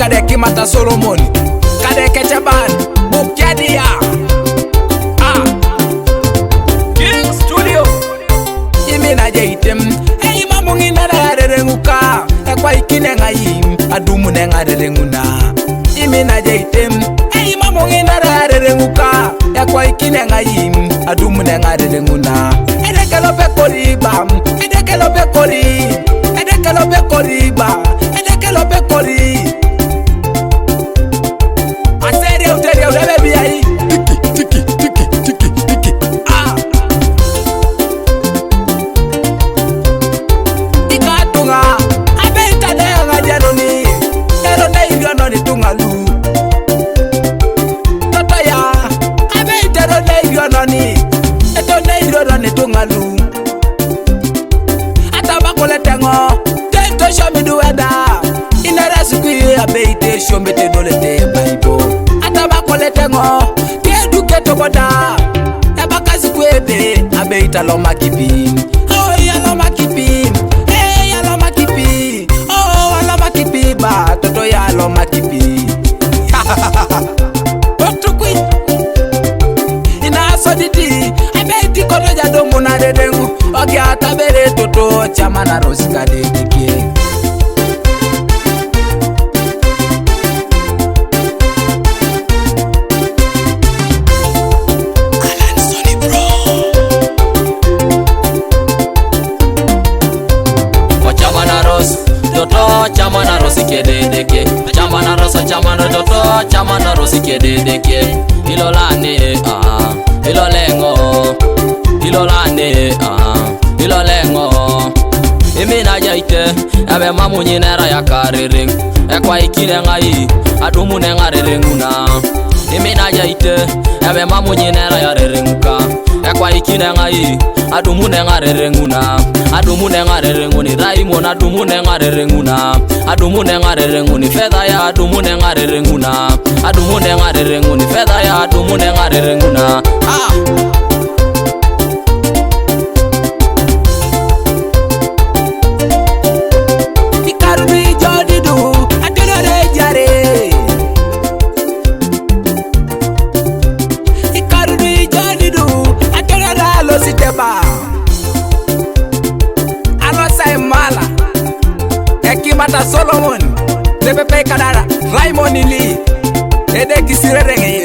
kadeki mata Solomon kadeke chaban bukedia King Studio imina jeitem ei mamungi nara rerenguka ekwa ikine ngai adumu nenga rerenguna imina jeitem ei mamungi nara rerenguka ekwa ikine ngai adumu nenga rerenguna edekelo bekoriba edekelo bekori edekelo bekoriba edekelo bekori aseria uteria urebebi ai tiki ikatunga abeita nenga janoni ero neiro noni tungalu totaya abeita ero neiro noni eto neiro noni tungalu atabakole tengo tento shomi dueda inara sukui abeite shomi te dolete baibo atabakole tengo teduke toboda yabakazi kwebe abeita loma kipi oh ya loma kipi ya loma kipi oh loma kipi ba toto ya loma kipi otukui ina soditi abeiti kono jado muna dedengu ogi atabere toto chama na rosika dedike chama na rosike dedeke chama na rosa chama na toto chama na rosike dedeke ilolane ilolengo ilolane ilolengo imina jaite abe mamunyi nera ya karering ekwa ikine ngai adumu nenga rerenguna imina jaite abe mamunyi nera ya rerenguka ekwa ikine ngai adumu nenga rerenguna adumu nenga rerenguni raimo na adumu nenga rerenguna adumu nenga rerenguni fedha ya adumu nenga rerenguna adumu nenga rerenguni fedha ya adumu nenga rerenguna ikaruni jodidu atenore jare ikaruni jodidu atenore lo siteba mala ekimata Solomon nepepe kadara Raymond Lee ede kisirerenge